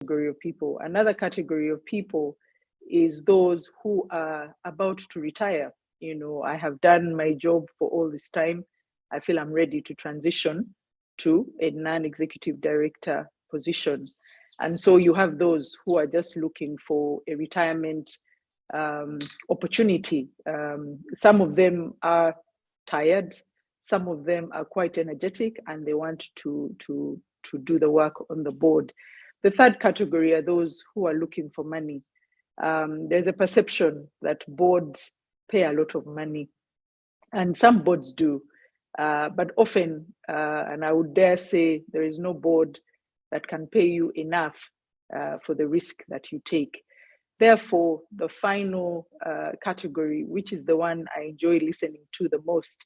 category of people. Another category of people is those who are about to retire. You know, I have done my job for all this time. I feel I'm ready to transition to a non-executive director position. And so you have those who are just looking for a retirement opportunity. Some of them are tired, some of them are quite energetic, and they want to do the work on the board. The third category are those who are looking for money. There's a perception that boards pay a lot of money, and some boards do, but often, and I would dare say, there is no board that can pay you enough for the risk that you take. Therefore, the final category, which is the one I enjoy listening to the most,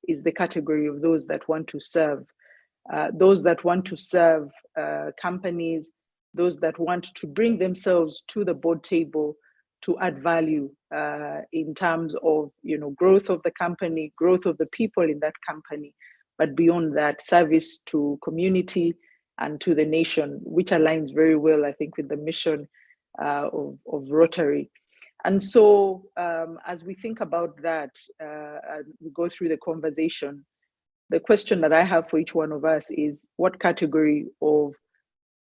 is the category of those that want to serve. Those that want to serve companies, those that want to bring themselves to the board table to add value in terms of, you know, growth of the company, growth of the people in that company, but beyond that, service to community and to the nation, which aligns very well, I think, with the mission of Rotary. And so as we think about that, we go through the conversation, the question that I have for each one of us is, what category of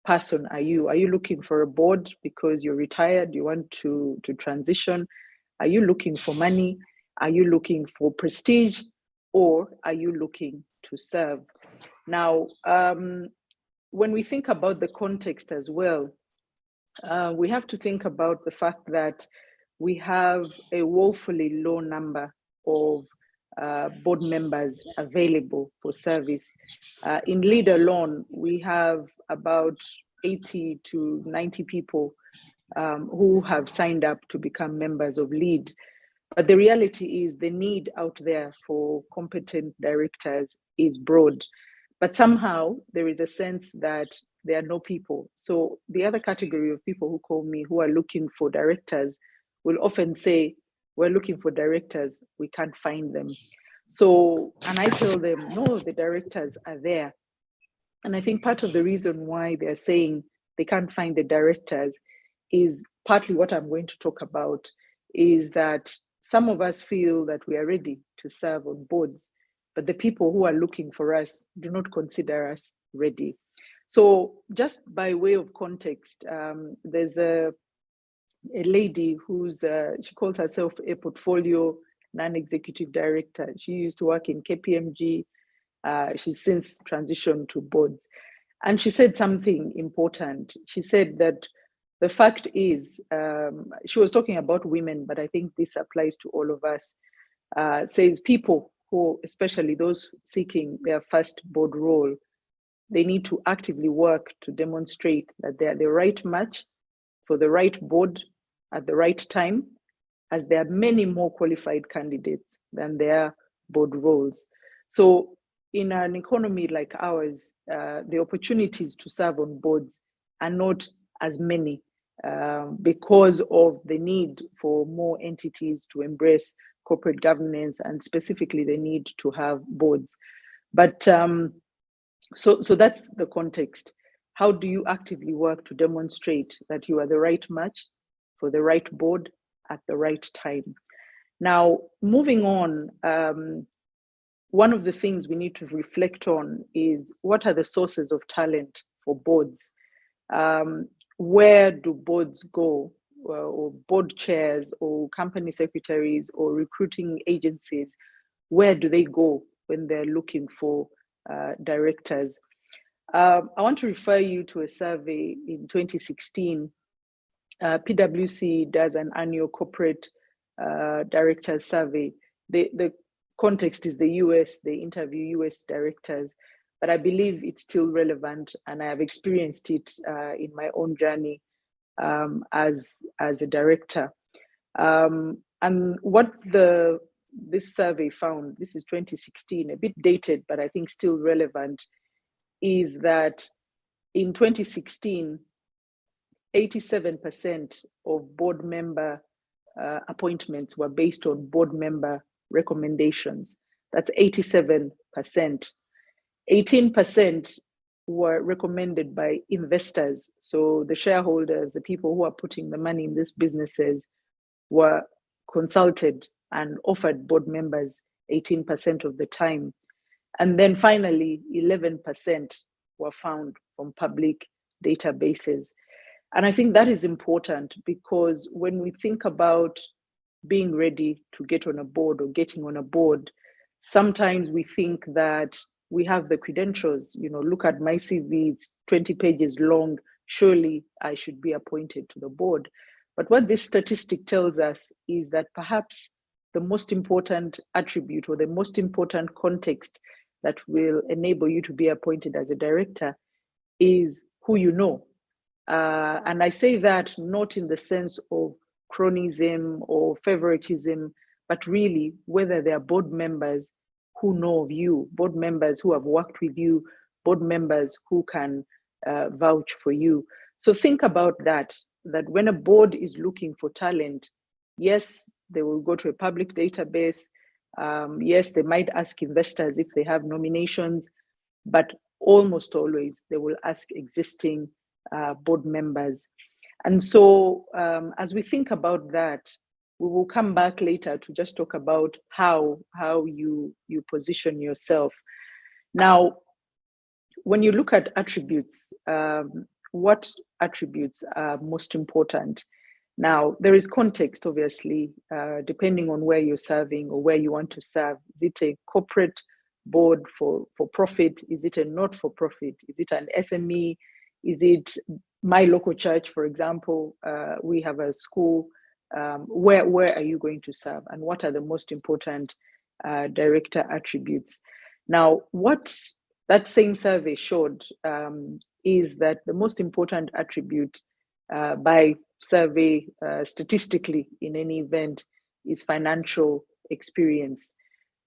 person are you? Are you looking for a board because you're retired, you want to transition? Are you looking for money? Are you looking for prestige? Or are you looking to serve? Now, when we think about the context as well, we have to think about the fact that we have a woefully low number of board members available for service. In LEAD alone, we have about 80 to 90 people who have signed up to become members of LEAD. But the reality is the need out there for competent directors is broad. But somehow there is a sense that there are no people. So the other category of people who call me who are looking for directors will often say, we're looking for directors, we can't find them. So, and I tell them, no, the directors are there. And I think part of the reason why they're saying they can't find the directors is partly what I'm going to talk about, is that some of us feel that we are ready to serve on boards, but the people who are looking for us do not consider us ready. So just by way of context, there's a lady who's, she calls herself a portfolio non-executive director. She used to work in KPMG. She's since transitioned to boards. And she said something important. She said that the fact is, she was talking about women, but I think this applies to all of us, says people who, especially those seeking their first board role, they need to actively work to demonstrate that they are the right match for the right board at the right time, as there are many more qualified candidates than there are board roles. So in an economy like ours, the opportunities to serve on boards are not as many because of the need for more entities to embrace corporate governance, and specifically the need to have boards. But so that's the context. How do you actively work to demonstrate that you are the right match for the right board at the right time? Now, moving on, one of the things we need to reflect on is, what are the sources of talent for boards? Where do boards go, or board chairs, or company secretaries, or recruiting agencies? Where do they go when they're looking for directors? I want to refer you to a survey in 2016. PwC does an annual corporate directors survey. The context is the US, they interview US directors, but I believe it's still relevant, and I have experienced it in my own journey as a director. And what this survey found, this is 2016, a bit dated, but I think still relevant, is that in 2016, 87% of board member appointments were based on board member recommendations. That's 87%. 18% were recommended by investors. So the shareholders, the people who are putting the money in these businesses, were consulted and offered board members 18% of the time. And then finally, 11% were found from public databases. And I think that is important, because when we think about being ready to get on a board or getting on a board, sometimes we think that we have the credentials. Look at my CV, it's 20 pages long. Surely I should be appointed to the board. But what this statistic tells us is that perhaps the most important attribute or the most important context that will enable you to be appointed as a director is who you know. And I say that not in the sense of cronyism or favoritism, but really whether they are board members who know of you, board members who have worked with you, board members who can vouch for you. So think about that when a board is looking for talent, yes, they will go to a public database. Yes, they might ask investors if they have nominations, but almost always they will ask existing board members. And so as we think about that, we will come back later to just talk about how you position yourself. Now, when you look at attributes, what attributes are most important? Now, there is context, obviously, depending on where you're serving or where you want to serve. Is it a corporate board for profit? Is it a not-for-profit? Is it an SME? Is it my local church, for example? We have a school. Where are you going to serve? And what are the most important director attributes? Now, what that same survey showed is that the most important attribute by survey statistically in any event is financial experience.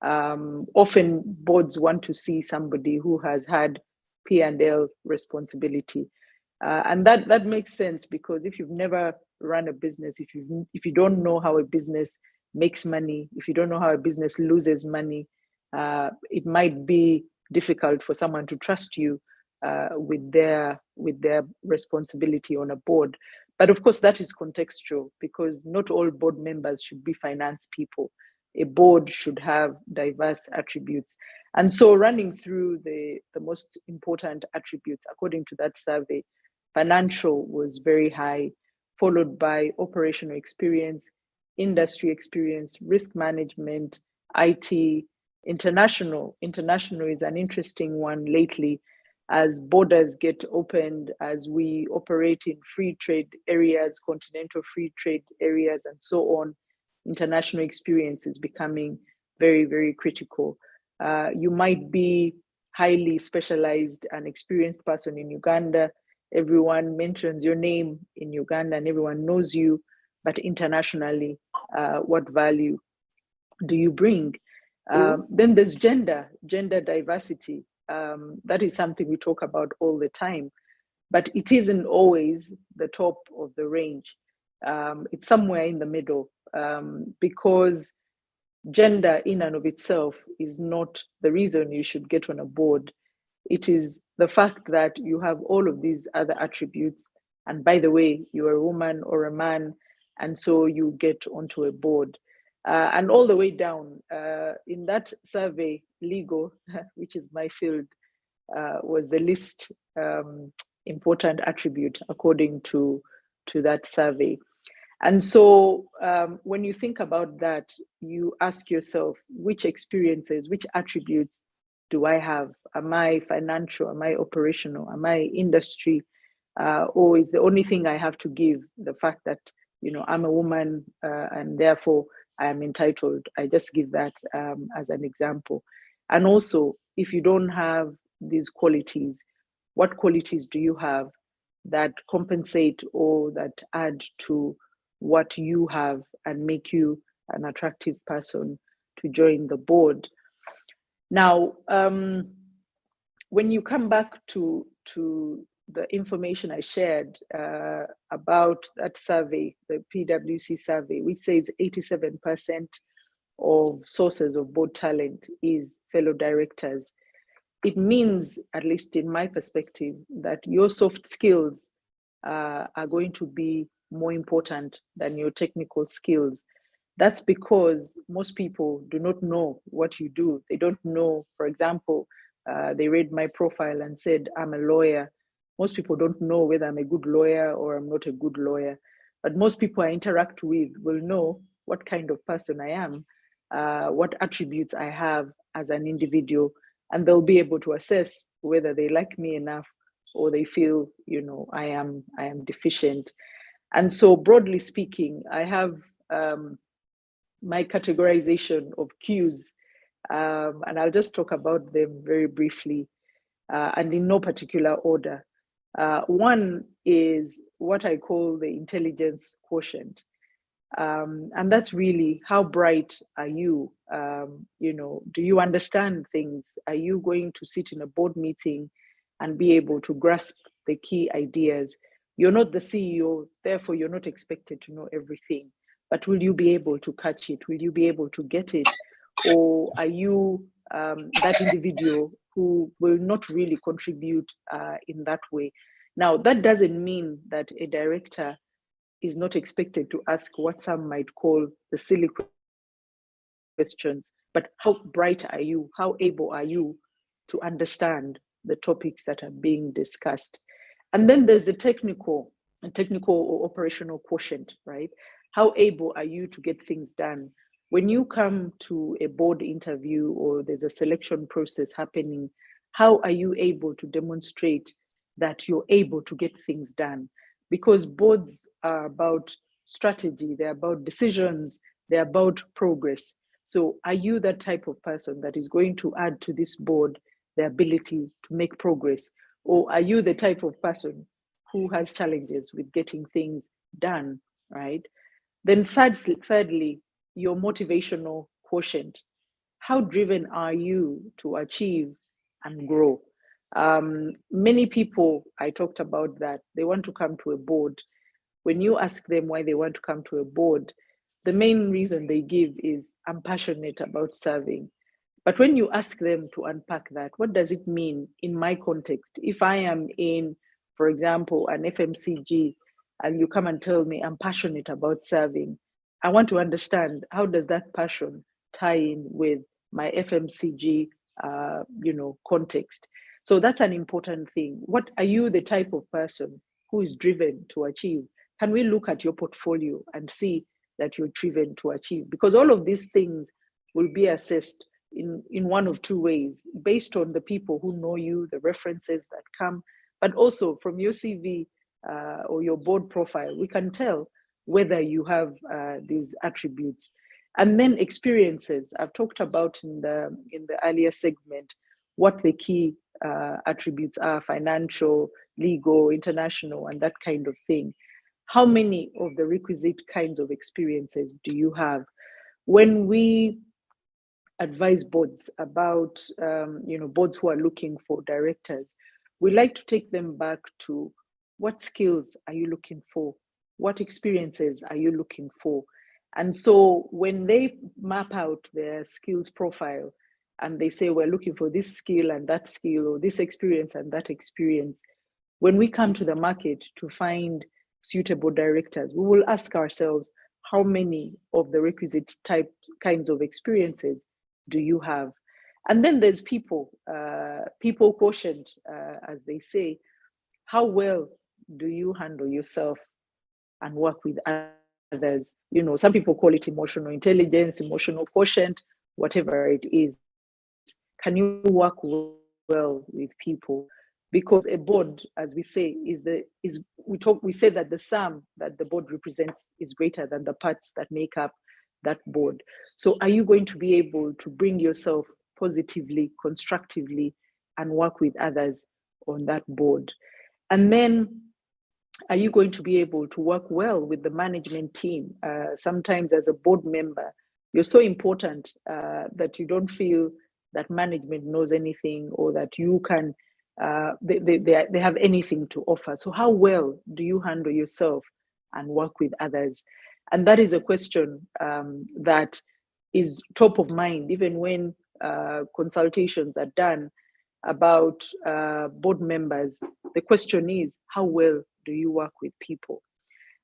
Often boards want to see somebody who has had P&L responsibility. And that makes sense, because if you've never run a business, if you don't know how a business makes money, if you don't know how a business loses money, it might be difficult for someone to trust you with their responsibility on a board. But of course, that is contextual, because not all board members should be finance people. A board should have diverse attributes. And so running through the most important attributes, according to that survey, financial was very high, followed by operational experience, industry experience, risk management, IT, international. International is an interesting one lately, as borders get opened, as we operate in free trade areas, continental free trade areas, and so on. International experience is becoming very, very critical. You might be highly specialized and experienced person in Uganda. Everyone mentions your name in Uganda and everyone knows you, but internationally, what value do you bring? Then there's gender diversity. That is something we talk about all the time, but it isn't always the top of the range. It's somewhere in the middle, because gender in and of itself is not the reason you should get on a board. It is the fact that you have all of these other attributes. And by the way, you're a woman or a man, and so you get onto a board. And all the way down, in that survey, legal, which is my field, was the least important attribute according to that survey. And so when you think about that, you ask yourself, which experiences, which attributes do I have? Am I financial? Am I operational? Am I industry? Or is the only thing I have to give the fact that, I'm a woman and therefore I am entitled? I just give that as an example. And also, if you don't have these qualities, what qualities do you have that compensate or that add to what you have and make you an attractive person to join the board? Now, when you come back to the information I shared about that survey, the PwC survey, which says 87% of sources of board talent is fellow directors, it means, at least in my perspective, that your soft skills are going to be more important than your technical skills. That's because most people do not know what you do. They don't know, for example, they read my profile and said, I'm a lawyer. Most people don't know whether I'm a good lawyer or I'm not a good lawyer. But most people I interact with will know what kind of person I am, what attributes I have as an individual, and they'll be able to assess whether they like me enough or they feel, I am deficient. And so, broadly speaking, I have my categorization of cues, and I'll just talk about them very briefly and in no particular order. One is what I call the intelligence quotient. And that's really, how bright are you? Do you understand things? Are you going to sit in a board meeting and be able to grasp the key ideas? You're not the CEO, therefore you're not expected to know everything, but will you be able to catch it? Will you be able to get it? Or are you that individual who will not really contribute in that way? Now, that doesn't mean that a director is not expected to ask what some might call the silly questions, but how bright are you? How able are you to understand the topics that are being discussed? And then there's the technical or operational quotient, right? How able are you to get things done? When you come to a board interview or there's a selection process happening, how are you able to demonstrate that you're able to get things done? Because boards are about strategy, they're about decisions, they're about progress. So are you that type of person that is going to add to this board the ability to make progress? Or are you the type of person who has challenges with getting things done, right? Then thirdly, your motivational quotient. How driven are you to achieve and grow? Many people, I talked about that, they want to come to a board. When you ask them why they want to come to a board, the main reason they give is, I'm passionate about serving. But when you ask them to unpack that, what does it mean in my context? If I am in, for example, an FMCG, and you come and tell me I'm passionate about serving, I want to understand, how does that passion tie in with my FMCG, context? So that's an important thing. What are you the type of person who is driven to achieve? Can we look at your portfolio and see that you're driven to achieve? Because all of these things will be assessed in one of two ways, based on the people who know you, the references that come, but also from your CV or your board profile, we can tell whether you have these attributes. And then experiences. I've talked about in the earlier segment what the key attributes are: financial, legal, international, and that kind of thing. How many of the requisite kinds of experiences do you have? When we advise boards about, boards who are looking for directors, we like to take them back to, what skills are you looking for? What experiences are you looking for? And so when they map out their skills profile and they say, we're looking for this skill and that skill, or this experience and that experience, when we come to the market to find suitable directors, we will ask ourselves, how many of the requisite kinds of experiences do you have? And then there's people quotient, as they say. How well do you handle yourself and work with others? Some people call it emotional intelligence, emotional quotient, whatever it is. Can you work well with people? Because a board, as we say, we say that the sum that the board represents is greater than the parts that make up that board. So are you going to be able to bring yourself positively, constructively, and work with others on that board? And then, are you going to be able to work well with the management team? Sometimes as a board member, you're so important that you don't feel that management knows anything, or that you can, they have anything to offer. So how well do you handle yourself and work with others? And that is a question that is top of mind, even when consultations are done. about board members, the question is, how well do you work with people?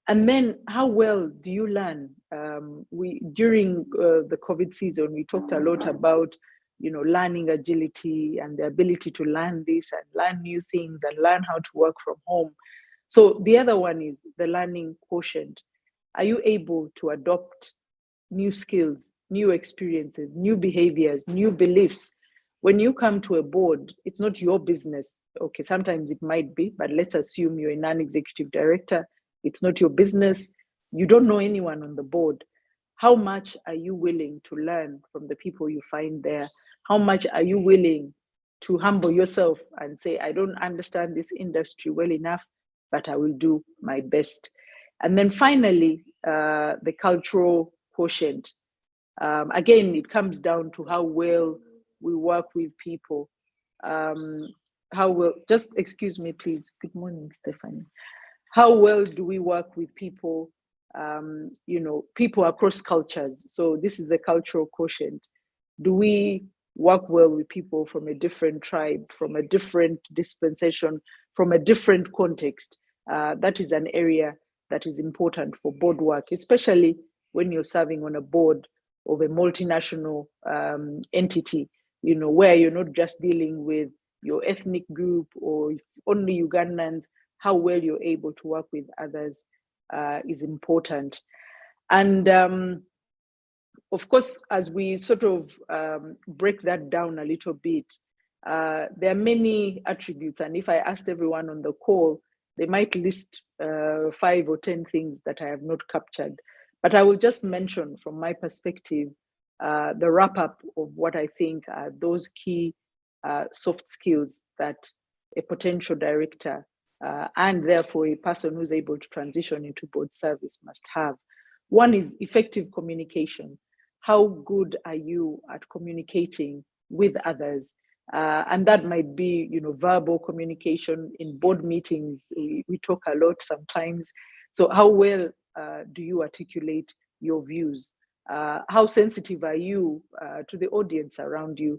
And then how well do you learn? During the COVID season, we talked a lot about, learning agility and the ability to learn this and learn new things and learn how to work from home. So the other one is the learning quotient. Are you able to adopt new skills, new experiences, new behaviors, new beliefs? When you come to a board, it's not your business. Okay, sometimes it might be, but let's assume you're a non-executive director. It's not your business. You don't know anyone on the board. How much are you willing to learn from the people you find there? How much are you willing to humble yourself and say, I don't understand this industry well enough, but I will do my best? And then finally, the cultural quotient. Again, it comes down to how well we work with people. How well, just excuse me, please. Good morning, Stephanie. How well do we work with people, people across cultures? So this is the cultural quotient. Do we work well with people from a different tribe, from a different dispensation, from a different context? That is an area that is important for board work, especially when you're serving on a board of a multinational entity, where you're not just dealing with your ethnic group or only Ugandans. How well you're able to work with others is important. And of course, as we sort of break that down a little bit, there are many attributes. And if I asked everyone on the call, they might list 5 or 10 things that I have not captured. But I will just mention from my perspective, the wrap up of what I think are those key soft skills that a potential director and therefore a person who's able to transition into board service must have. One is effective communication. How good are you at communicating with others? And that might be, verbal communication. In board meetings. We talk a lot sometimes. So how well do you articulate your views? How sensitive are you to the audience around you?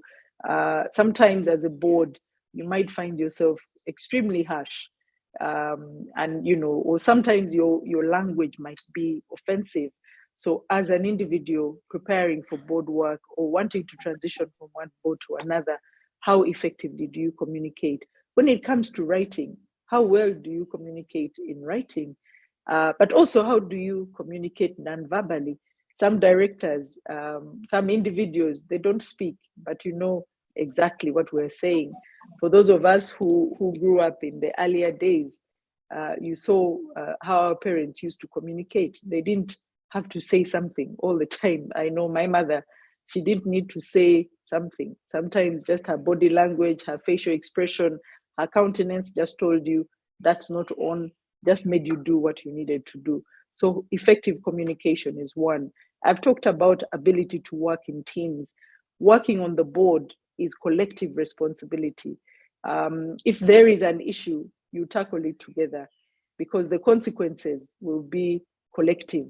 Sometimes as a board, you might find yourself extremely harsh. And or sometimes your language might be offensive. So as an individual preparing for board work or wanting to transition from one board to another, how effectively do you communicate? When it comes to writing, how well do you communicate in writing? But also, how do you communicate non-verbally? Some directors, some individuals, they don't speak, but you know exactly what we're saying. For those of us who grew up in the earlier days, you saw how our parents used to communicate. They didn't have to say something all the time. I know my mother, she didn't need to say something. Sometimes just her body language, her facial expression, her countenance just told you that's not on, just made you do what you needed to do. So effective communication is one. I've talked about ability to work in teams. Working on the board is collective responsibility. If there is an issue, you tackle it together because the consequences will be collective.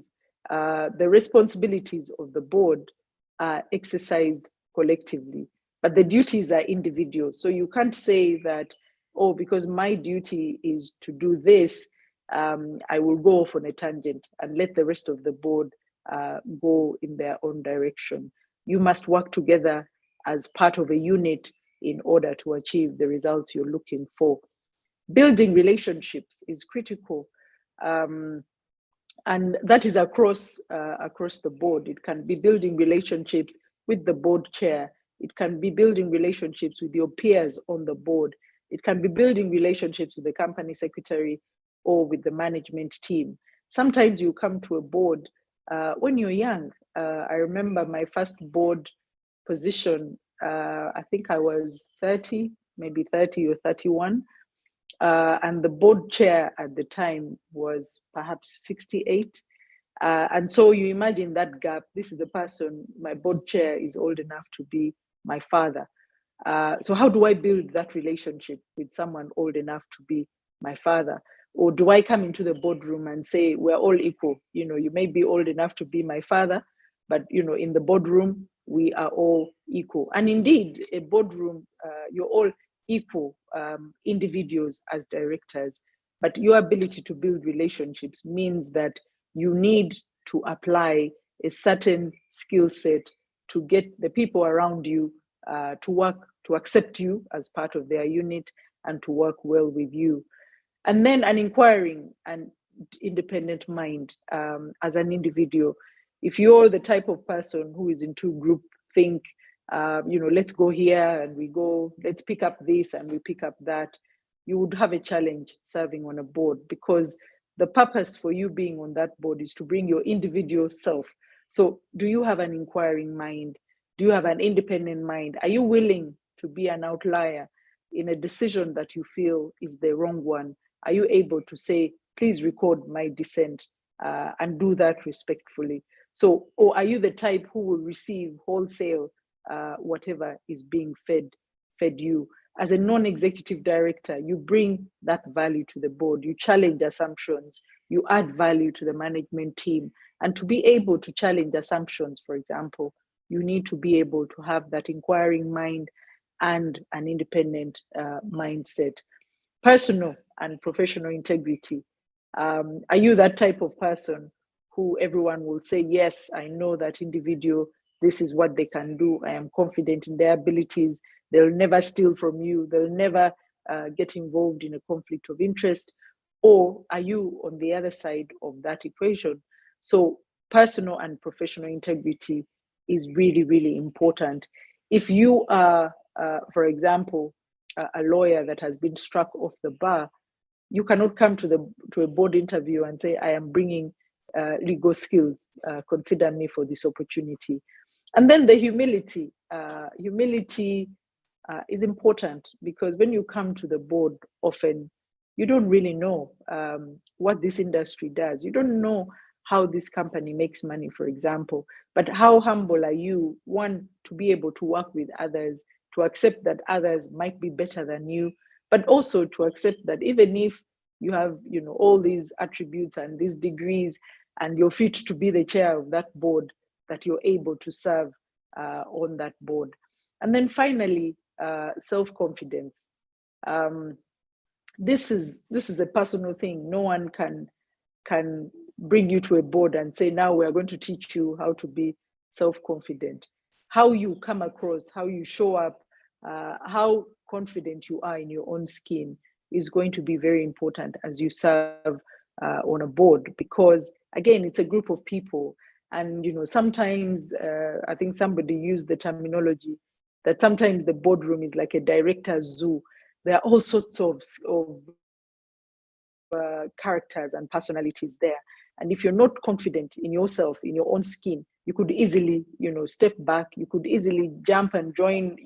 The responsibilities of the board are exercised collectively, but the duties are individual. So you can't say that, oh, because my duty is to do this, I will go off on a tangent and let the rest of the board go in their own direction. You must work together as part of a unit in order to achieve the results you're looking for. Building relationships is critical. And that is across the board. It can be building relationships with the board chair. It can be building relationships with your peers on the board. It can be building relationships with the company secretary or with the management team. Sometimes you come to a board when you're young. I remember my first board position, I think I was 30, maybe 30 or 31. And the board chair at the time was perhaps 68. And so you imagine that gap. This is a person, my board chair is old enough to be my father. So how do I build that relationship with someone old enough to be my father? Or do I come into the boardroom and say, we're all equal? You may be old enough to be my father, but in the boardroom, we are all equal. And indeed, a boardroom, you're all equal individuals as directors, but your ability to build relationships means that you need to apply a certain skill set to get the people around you to work, to accept you as part of their unit and to work well with you. And then an inquiring and independent mind as an individual. If you're the type of person who is into group think, let's go here and we go, let's pick up this and we pick up that, you would have a challenge serving on a board, because the purpose for you being on that board is to bring your individual self. So do you have an inquiring mind? Do you have an independent mind? Are you willing to be an outlier in a decision that you feel is the wrong one? Are you able to say, please record my dissent and do that respectfully? So, or are you the type who will receive wholesale whatever is being fed you? As a non-executive director, you bring that value to the board, you challenge assumptions, you add value to the management team. And to be able to challenge assumptions, for example, you need to be able to have that inquiring mind and an independent mindset. Personal and professional integrity. Are you that type of person who everyone will say, yes, I know that individual, this is what they can do, I am confident in their abilities, they'll never steal from you, they'll never get involved in a conflict of interest? Or are you on the other side of that equation? So personal and professional integrity is really, really important. If you are, for example, a lawyer that has been struck off the bar, you cannot come to a board interview and say, I am bringing legal skills, consider me for this opportunity. And then the humility. Humility is important, because when you come to the board, often you don't really know what this industry does. You don't know how this company makes money, for example. But how humble are you, one, to be able to work with others, to accept that others might be better than you, but also to accept that even if you have, all these attributes and these degrees and you're fit to be the chair of that board, that you're able to serve on that board. And then finally, self-confidence. This is a personal thing. No one can bring you to a board and say, now we're going to teach you how to be self-confident. How you come across, how you show up, how confident you are in your own skin is going to be very important as you serve on a board, because again, it's a group of people. And sometimes I think somebody used the terminology that sometimes the boardroom is like a director's zoo. There are all sorts of characters and personalities there. And if you're not confident in yourself, in your own skin, you could easily, step back. You could easily jump and join,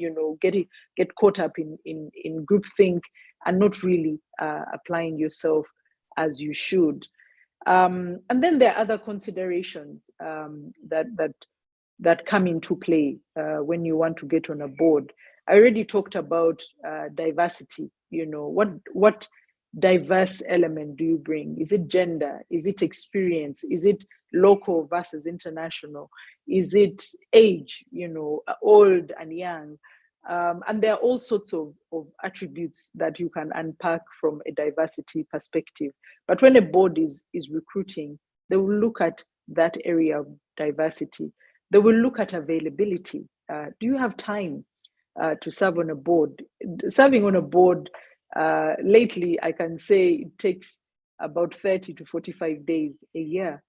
get caught up in groupthink and not really applying yourself as you should. And then there are other considerations that come into play when you want to get on a board. I already talked about diversity. What diverse element do you bring? Is it gender? Is it experience? Is it local versus international? Is it age, old and young? And there are all sorts of attributes that you can unpack from a diversity perspective. But when a board is recruiting, they will look at that area of diversity. They will look at availability. Do you have time to serve on a board? Serving on a board, lately, I can say it takes about 30 to 45 days a year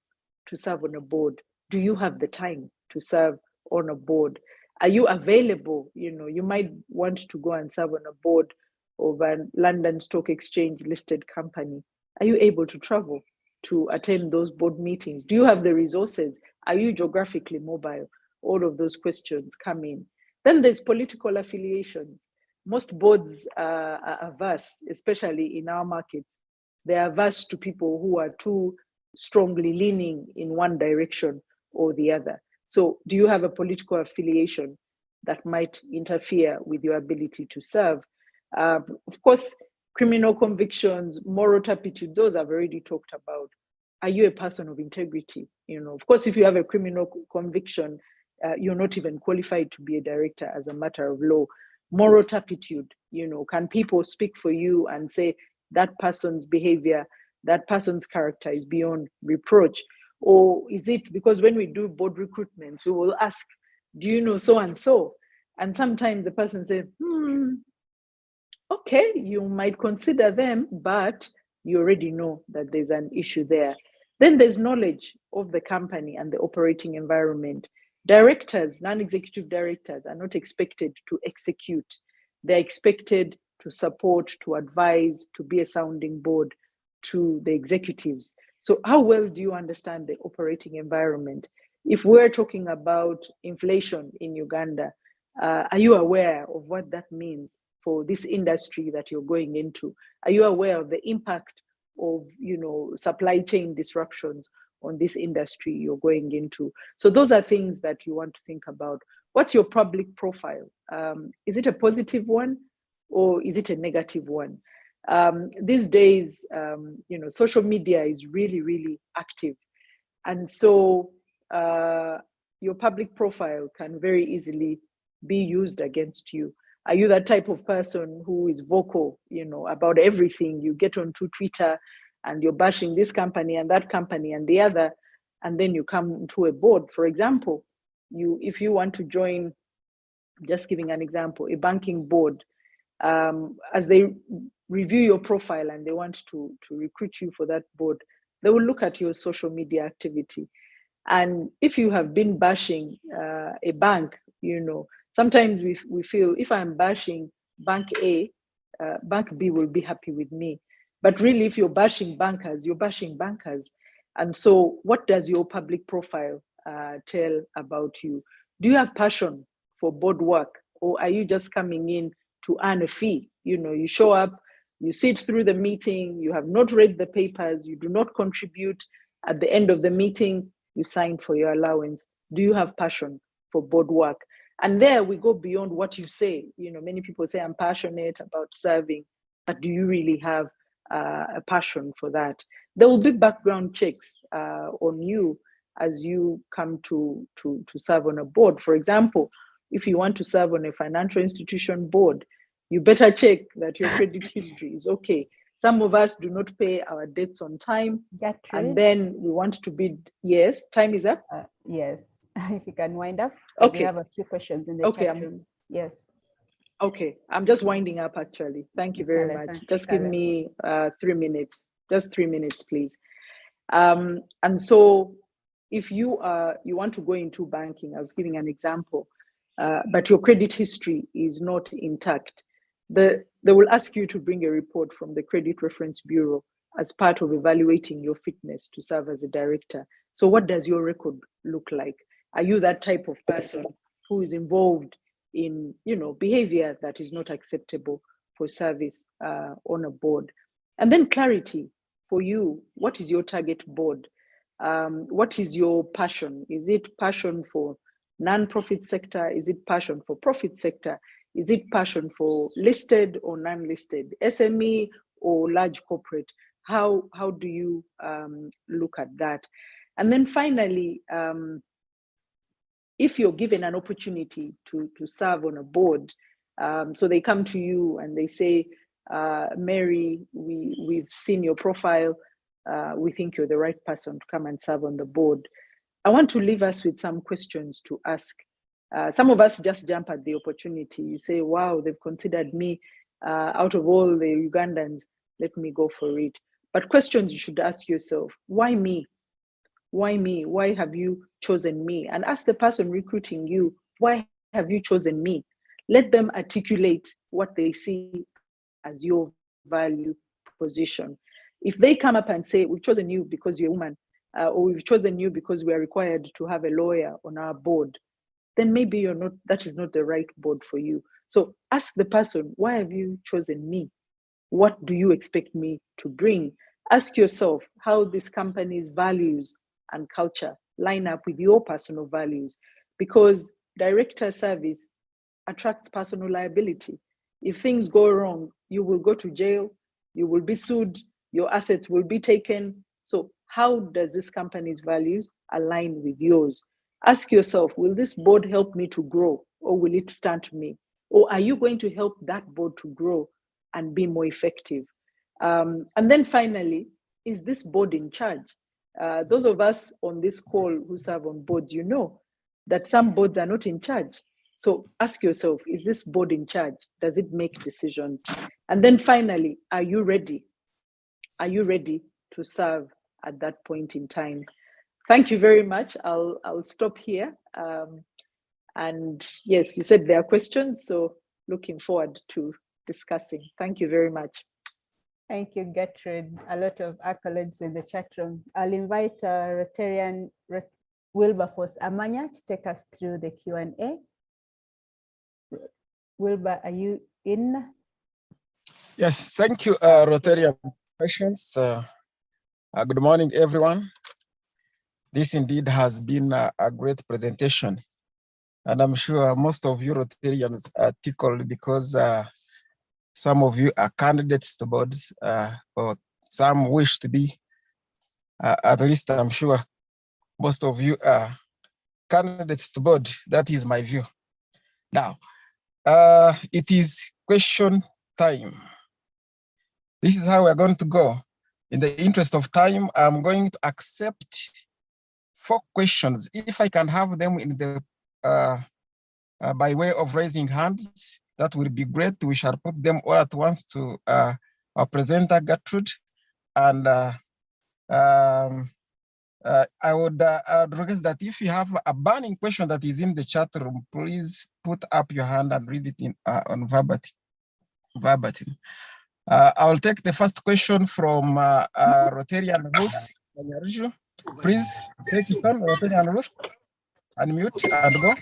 to serve on a board. Do you have the time to serve on a board? Are you available? You might want to go and serve on a board of a London Stock Exchange listed company. Are you able to travel to attend those board meetings? Do you have the resources? Are you geographically mobile? All of those questions come in. Then there's political affiliations. Most boards are averse, especially in our markets. They're averse to people who are too strongly leaning in one direction or the other. So do you have a political affiliation that might interfere with your ability to serve? Of course, criminal convictions, moral turpitude, those I've already talked about. Are you a person of integrity? Of course, if you have a criminal conviction, you're not even qualified to be a director as a matter of law. Moral turpitude, can people speak for you and say that person's behavior, that person's character is beyond reproach? Or is it because when we do board recruitments, we will ask, do you know so and so? And sometimes the person says, okay, you might consider them, but you already know that there's an issue there. Then there's knowledge of the company and the operating environment. Directors, non-executive directors, are not expected to execute. They're expected to support, to advise, to be a sounding board to the executives. So how well do you understand the operating environment? If we're talking about inflation in Uganda, are you aware of what that means for this industry that you're going into? Are you aware of the impact of supply chain disruptions on this industry you're going into? So those are things that you want to think about. What's your public profile? Is it a positive one or is it a negative one? These days, social media is really, really active. And so your public profile can very easily be used against you. Are you that type of person who is vocal, about everything? You get onto Twitter and you're bashing this company and that company and the other, and then you come to a board. For example, if you want to join, just giving an example, a banking board, as they review your profile and they want to recruit you for that board, they will look at your social media activity. And if you have been bashing a bank, sometimes we feel if I'm bashing bank A, bank B will be happy with me. But really, if you're bashing bankers, you're bashing bankers. And so what does your public profile tell about you? Do you have passion for board work, or are you just coming in to earn a fee? You show up, you sit through the meeting, you have not read the papers, you do not contribute. At the end of the meeting, you sign for your allowance. Do you have passion for board work? And there we go beyond what you say. Many people say, I'm passionate about serving, but do you really have a passion for that? There will be background checks on you as you come to serve on a board. For example, if you want to serve on a financial institution board, you better check that your credit history is okay. Some of us do not pay our debts on time. And then we want to bid. Yes, time is up. Yes, if you can wind up. Okay. We have a few questions in the chat room. Yes. Okay, I'm just winding up actually. Thank you very much. Just give me 3 minutes. Just 3 minutes, please. And so if you want to go into banking, I was giving an example, but your credit history is not intact, they will ask you to bring a report from the Credit Reference Bureau as part of evaluating your fitness to serve as a director. So what does your record look like? Are you that type of person who is involved in behavior that is not acceptable for service on a board? And then clarity for you. What is your target board? What is your passion? Is it passion for non-profit sector? Is it passion for profit sector? Is it passion for listed or non-listed, SME or large corporate? How do you look at that? And then finally, if you're given an opportunity to serve on a board, so they come to you and they say, Mary, we've seen your profile. We think you're the right person to come and serve on the board. I want to leave us with some questions to ask. Some of us just jump at the opportunity. You say, wow, they've considered me out of all the Ugandans, let me go for it. But questions you should ask yourself, why me? Why me? Why have you chosen me? And ask the person recruiting you, why have you chosen me? Let them articulate what they see as your value position. If they come up and say, we've chosen you because you're a woman, or we've chosen you because we are required to have a lawyer on our board, then maybe that is not the right board for you. So ask the person, why have you chosen me? What do you expect me to bring? Ask yourself how this company's values and culture line up with your personal values, because director service attracts personal liability. If things go wrong, you will go to jail, you will be sued, your assets will be taken. So how does this company's values align with yours? Ask yourself, will this board help me to grow or will it stunt me? Or are you going to help that board to grow and be more effective? And then finally, is this board in charge? Those of us on this call who serve on boards, you know that some boards are not in charge. So ask yourself, is this board in charge? Does it make decisions? And then finally, are you ready? Are you ready to serve at that point in time? Thank you very much. I'll stop here. And yes, you said there are questions, so looking forward to discussing. Thank you very much. Thank you, Gertrude. A lot of accolades in the chat room. I'll invite Rotarian Wilberforce Amanya to take us through the Q&A. Wilbur, are you in? Yes, thank you, Rotarian questions. Good morning, everyone. This indeed has been a great presentation. And I'm sure most of you Rotarians are tickled because some of you are candidates to boards, or some wish to be. At least I'm sure most of you are candidates to board. That is my view. Now, it is question time. This is how we're going to go. In the interest of time, I'm going to accept 4 questions. If I can have them in the by way of raising hands, that would be great. We shall put them all at once to our presenter, Gertrude. And I would request that if you have a burning question that is in the chat room, please put up your hand and read it in on verbatim. I will take the first question from Rotarian Ruth. Please take it on, Rotarian Ruth. Unmute and go.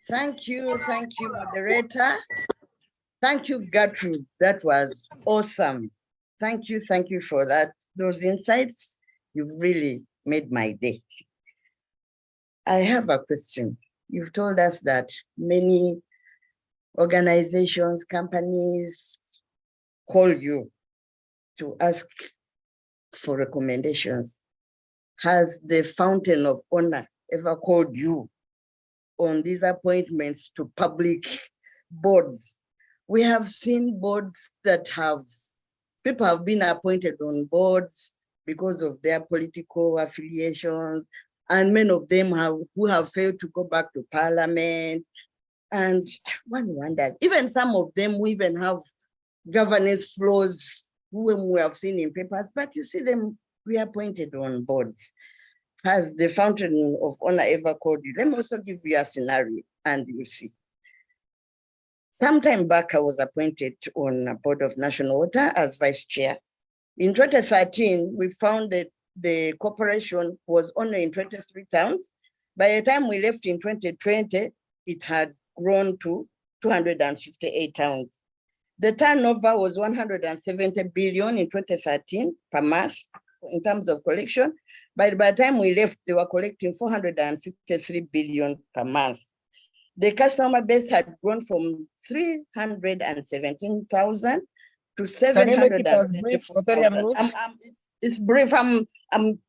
Thank you, moderator. Thank you, Gertrude. That was awesome. Thank you for that. Those insights, you've really made my day. I have a question. You've told us that many organizations, companies call you to ask for recommendations. Has the Fountain of Honor ever called you on these appointments to public boards? We have seen boards that people have been appointed on boards because of their political affiliations, and many of them who have failed to go back to parliament. And one wonders, even some of them who even have governance flaws, whom we have seen in papers, but you see them reappointed on boards. Has the Fountain of Honor ever called you? Let me also give you a scenario and you see. Sometime back, I was appointed on a board of national water as vice chair. In 2013, we found that the corporation was only in 23 towns. By the time we left in 2020, it had grown to 258 towns. The turnover was 170 billion in 2013 per month in terms of collection. By the time we left, they were collecting 463 billion per month. The customer base had grown from 317,000 to 724,000. It's brief. I'm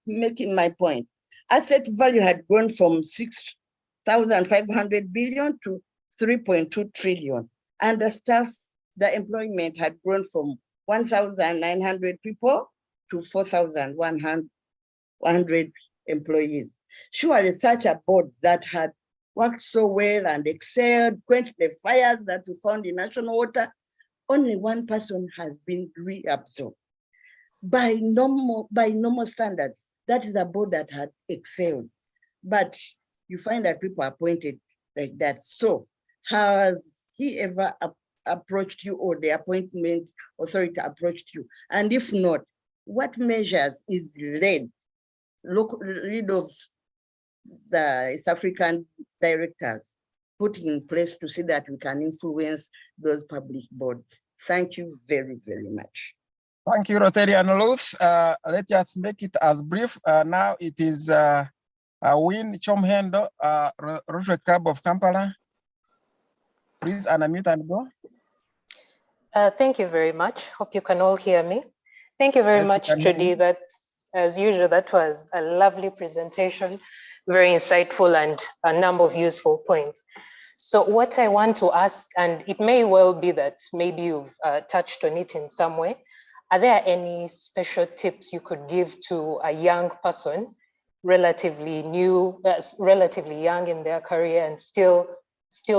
making my point. Asset value had grown from 6,500 billion to 3.2 trillion. And the employment had grown from 1,900 people to 4,100 employees. Surely such a board that had worked so well and excelled, quenched the fires that we found in national water, only one person has been reabsorbed. By normal standards, that is a board that had excelled. But you find that people are appointed like that. So has he ever approached you, or the appointment authority approached you? And if not, what measures is lead of the East African directors putting in place to see that we can influence those public boards? Thank you very, very much. Thank you, Rotarian Ruth. Let us make it as brief. Now it is Win Chomhendo, Rotary Club of Kampala. Please unmute and go. Thank you very much. Hope you can all hear me. Thank you very much, Trudy. That, as usual, that was a lovely presentation, very insightful, and a number of useful points. So what I want to ask, and it may well be that maybe you've touched on it in some way, are there any special tips you could give to a young person, relatively new, relatively young in their career and still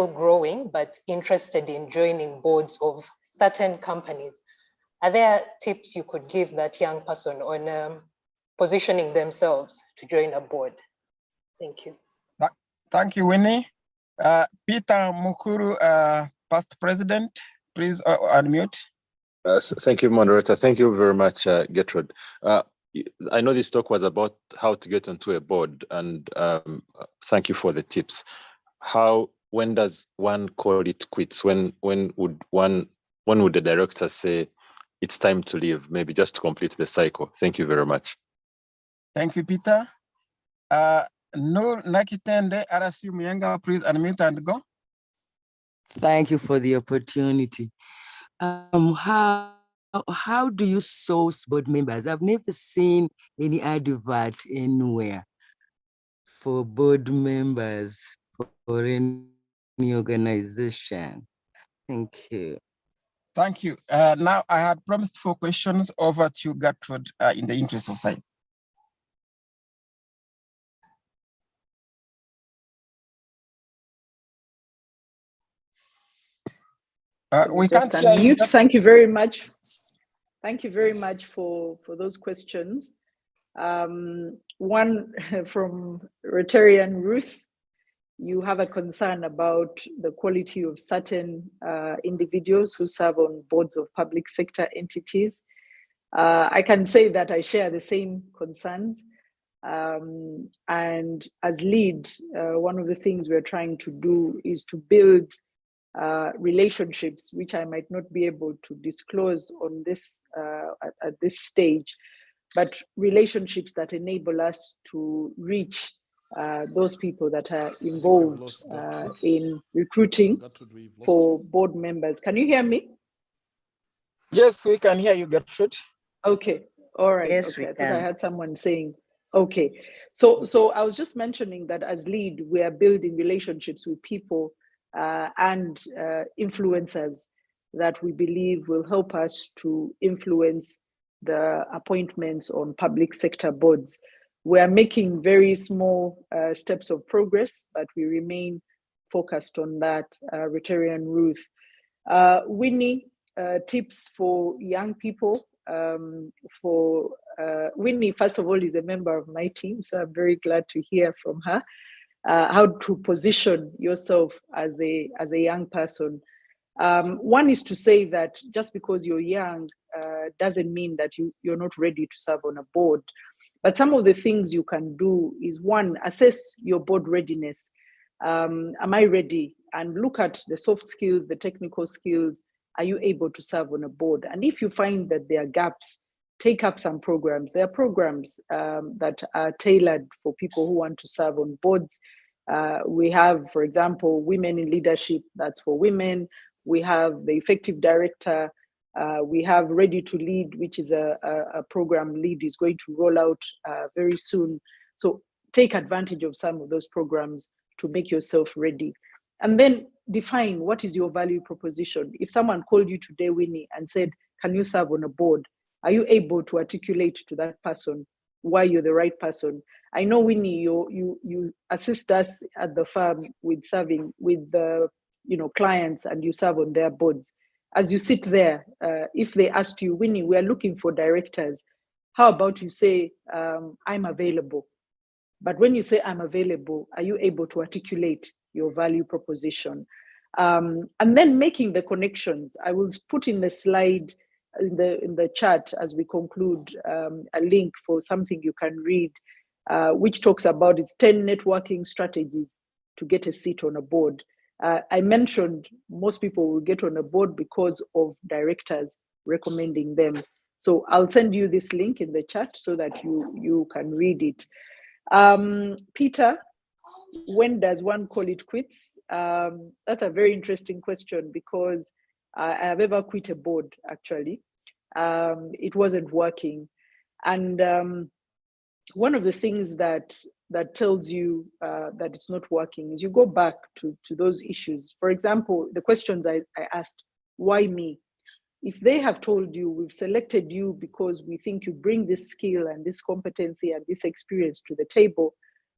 growing, but interested in joining boards of certain companies? Are there tips you could give that young person on positioning themselves to join a board? Thank you. Thank you, Winnie. Peter Mukuru, past president, please unmute. Thank you, moderator. Thank you very much, Gertrude. I know this talk was about how to get onto a board, and thank you for the tips. When does one call it quits? When would the director say it's time to leave? Maybe just to complete the cycle. Thank you very much. Thank you, Peter. Nur Nakitende, RSU Muyenga, please unmute and go. Thank you for the opportunity. How do you source board members? I've never seen any advert anywhere for board members for any organization. Thank you. Thank you. Now I had promised 4 questions. Over to you, Gertrude, in the interest of time. We can't hear you. Thank you very much. Thank you very much for those questions. One from Rotarian Ruth. You have a concern about the quality of certain individuals who serve on boards of public sector entities. I can say that I share the same concerns. And as lead, one of the things we're trying to do is to build relationships, which I might not be able to disclose on this at this stage, but relationships that enable us to reach those people that are involved in recruiting for board members. Can you hear me? Yes, we can hear you, Gertrude. Okay, all right. Yes, okay. we I thought can. I had someone saying, okay. So I was just mentioning that as lead, we are building relationships with people and influencers that we believe will help us to influence the appointments on public sector boards. We are making very small steps of progress, but we remain focused on that. Rotarian Ruth. Winnie, tips for young people. Winnie, first of all, is a member of my team, so I'm very glad to hear from her how to position yourself as a young person. One is to say that just because you're young doesn't mean that you're not ready to serve on a board. But some of the things you can do is, one, assess your board readiness. Am I ready? And look at the soft skills, the technical skills. Are you able to serve on a board? And if you find that there are gaps, take up some programs. There are programs that are tailored for people who want to serve on boards. We have, for example, Women in Leadership, that's for women. We have the Effective Director. We have Ready to Lead, which is a program lead is going to roll out very soon. So take advantage of some of those programs to make yourself ready. And then define what is your value proposition. If someone called you today, Winnie, and said, can you serve on a board? Are you able to articulate to that person why you're the right person? I know, Winnie, you assist us at the firm with serving with the clients, and you serve on their boards. As you sit there, if they asked you, Winnie, we are looking for directors, how about you say, I'm available? But when you say I'm available, are you able to articulate your value proposition? And then making the connections. I will put in the slide in the chat as we conclude a link for something you can read, which talks about its 10 networking strategies to get a seat on a board. I mentioned most people will get on a board because of directors recommending them. So I'll send you this link in the chat so that you can read it. Peter, when does one call it quits? That's a very interesting question, because I have ever quit a board, actually. It wasn't working. And one of the things that that tells you that it's not working is you go back to those issues. For example, the questions I asked, why me? If they have told you, we've selected you because we think you bring this skill and this competency and this experience to the table,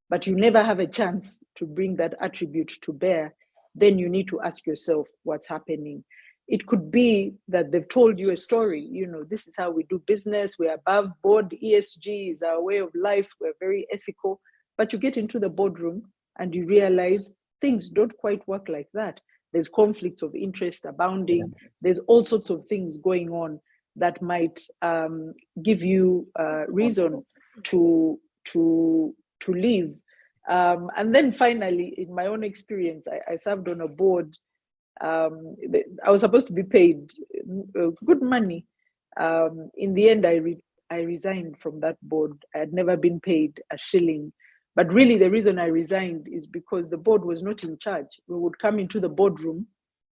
but you never have a chance to bring that attribute to bear, then you need to ask yourself what's happening. It could be that they've told you a story, this is how we do business, we're above board, ESG is our way of life, we're very ethical, but you get into the boardroom and you realize things don't quite work like that. There's conflicts of interest abounding. There's all sorts of things going on that might give you reason to leave. And then finally, in my own experience, I served on a board. I was supposed to be paid good money. In the end, I resigned from that board. I had never been paid a shilling. But really, the reason I resigned is because the board was not in charge. We would come into the boardroom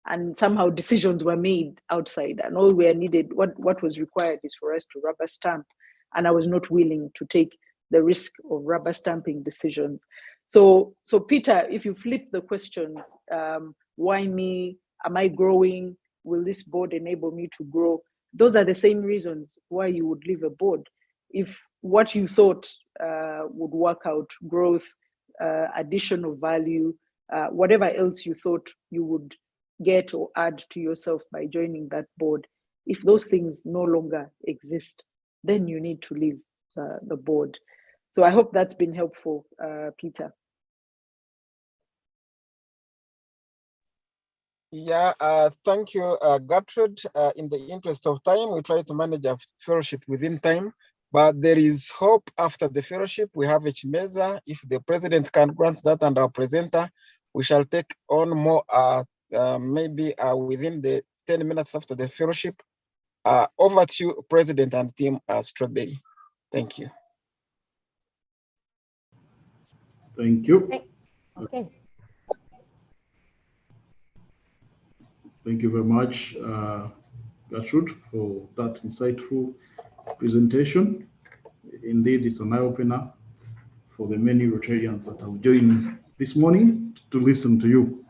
and somehow decisions were made outside, and all we needed, what was required is for us to rubber stamp. And I was not willing to take the risk of rubber stamping decisions. So Peter, if you flip the questions, why me? Am I growing? Will this board enable me to grow? Those are the same reasons why you would leave a board. If what you thought would work out, growth, addition of value, whatever else you thought you would get or add to yourself by joining that board, if those things no longer exist, then you need to leave the board. So I hope that's been helpful, Peter. Yeah, thank you, Gertrude. In the interest of time, we try to manage our fellowship within time, but there is hope after the fellowship. We have a Chimeza. If the president can grant that and our presenter, we shall take on more, maybe within the 10 minutes after the fellowship. Over to you, President and Team Strawberry. Thank you. Thank you. Okay. Thank you very much, Gertrude, for that insightful presentation. Indeed, it's an eye-opener for the many Rotarians that have joined this morning to listen to you.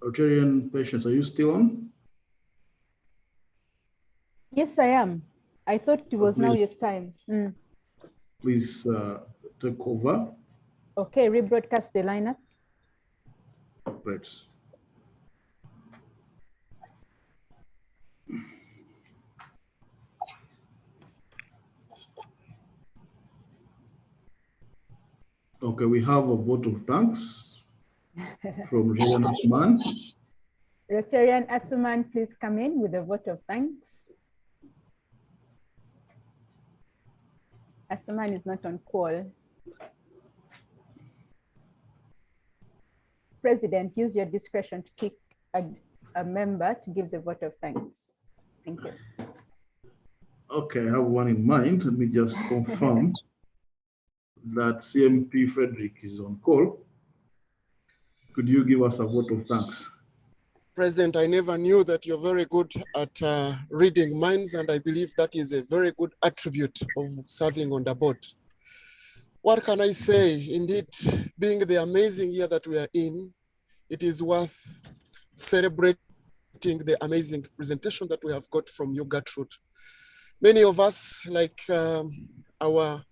Rotarian Patience, are you still on? Yes, I am. I thought it was now your time. Please take over. Okay, rebroadcast the lineup. Great. Okay, we have a vote of thanks from Rotarian Asuman. Rotarian Asuman, please come in with a vote of thanks. Asuman is not on call. President, use your discretion to pick a member to give the vote of thanks. Thank you. Okay, I have one in mind. Let me just confirm that CMP Frederick is on call. Could you give us a vote of thanks? President, I never knew that you're very good at reading minds, and I believe that is a very good attribute of serving on the board. What can I say? Indeed, being the amazing year that we are in, it is worth celebrating the amazing presentation that we have got from you, Gertrude. Many of us, like our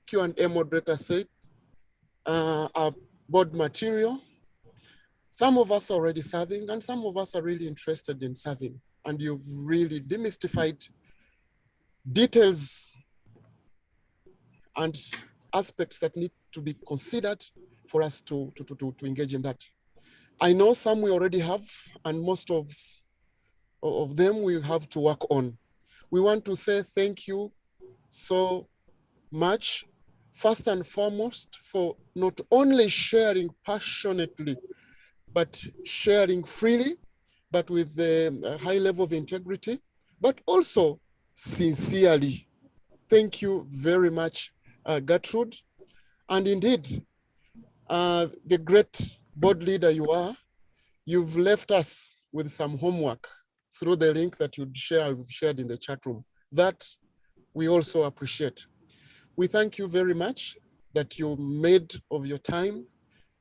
Q&A moderator said, are board material. Some of us are already serving, and some of us are really interested in serving. And you've really demystified details and aspects that need to be considered for us to engage in that. I know some we already have, and most of them we have to work on. We want to say thank you so much, first and foremost, for not only sharing passionately, but sharing freely, but with a high level of integrity, but also sincerely. Thank you very much, Gertrude. And indeed, the great board leader you are, you've left us with some homework through the link that you've shared in the chat room. That we also appreciate. We thank you very much that you made of your time,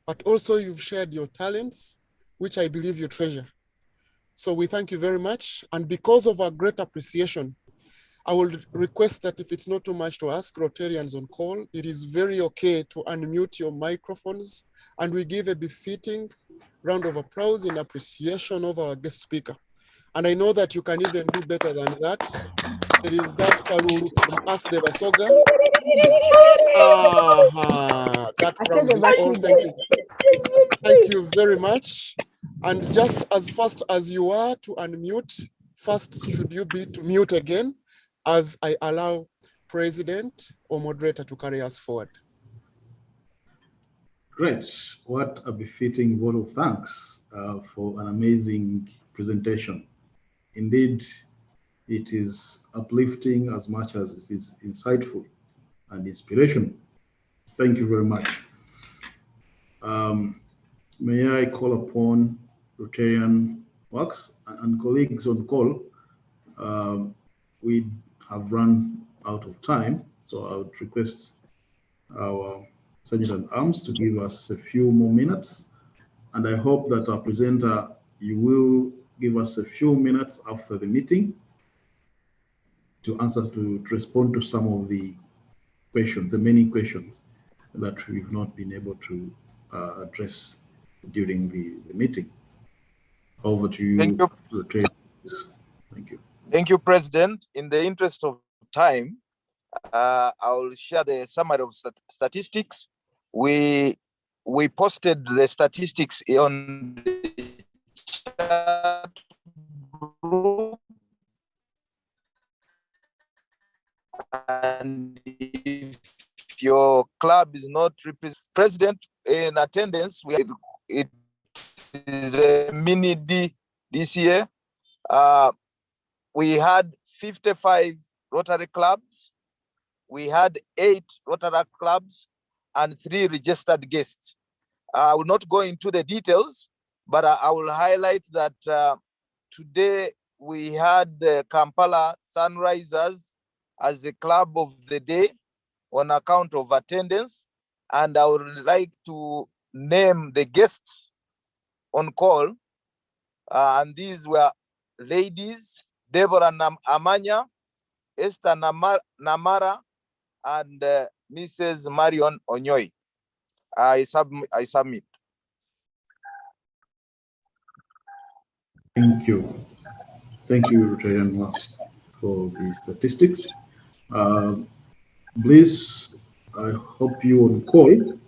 but also you've shared your talents, which I believe you treasure. So we thank you very much. And because of our great appreciation, I will request that if it's not too much to ask Rotarians on call, it is very okay to unmute your microphones and we give a befitting round of applause in appreciation of our guest speaker. And I know that you can even do better than that. It is that Kalulu from Us de Basoga. That crowns it all. Thank you. Thank you very much. And just as fast as you are to unmute, first should you be to mute again as I allow President or moderator to carry us forward. Great. What a befitting vote of thanks for an amazing presentation. Indeed, it is uplifting as much as it is insightful and inspirational. Thank you very much. May I call upon Rotarian Works and colleagues on call. We have run out of time, so I would request our Sergeant at Arms to give us a few more minutes. And I hope that our presenter, you will give us a few minutes after the meeting to respond to some of the questions, the many questions that we've not been able to address during the meeting. Over to you. Thank you. Thank you. Thank you, President. In the interest of time, I will share the summary of statistics. We posted the statistics on the chat group, and if your club is not President in attendance, it is a mini D this year. We had 55 Rotary clubs. We had 8 Rotary clubs and 3 registered guests. I will not go into the details, but I will highlight that today we had Kampala Sunrisers as the club of the day on account of attendance. And I would like to name the guests on call. And these were ladies, Deborah Amanya, Esther Namara, and Mrs. Marion Onyoy. I submit. Thank you. Thank you, Rotarian Works, for the statistics. Please, I hope you on call.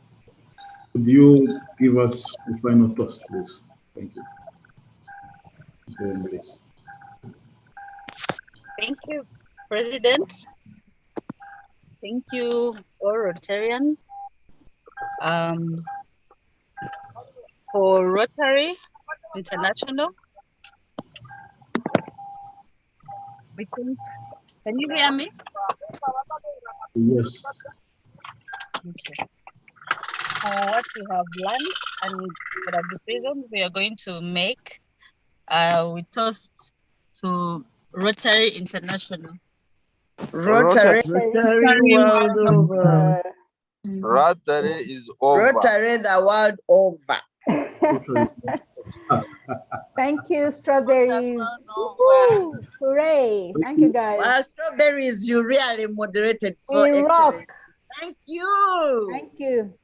Could you give us the final toast, please? Thank you. Please. Thank you, President. Thank you, all Rotarian. For Rotary International, we think, can you hear me? Yes. Okay. For what we have learned and for the decisions we are going to make, we toast to Rotary International. Rotary. Rotary world over. Rotary is over. Rotary the world over. Thank you, strawberries. Woo-hoo. Hooray. Thank you, guys. Strawberries, you really moderated so We rock. excellent. Thank you. Thank you.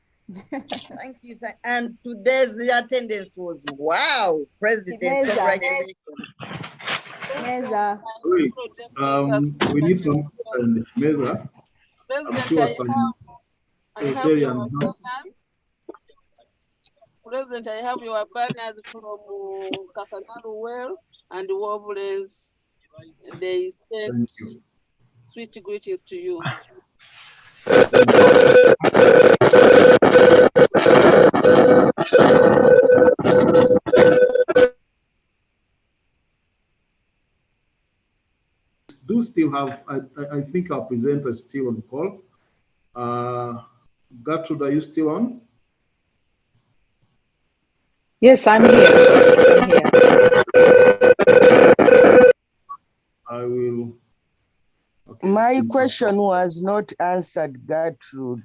Thank you. And today's attendance was wow. President, congratulations. Meza. We need some Meza. I'm sure some Rotarians now. President, I have your partners from Kasanaru Well and Wobblers. They send sweet greetings to you. Do still have, I think our presenter is still on call. Gertrude, are you still on? Yes, I'm here. I will. Okay. My My question was not answered, Gertrude.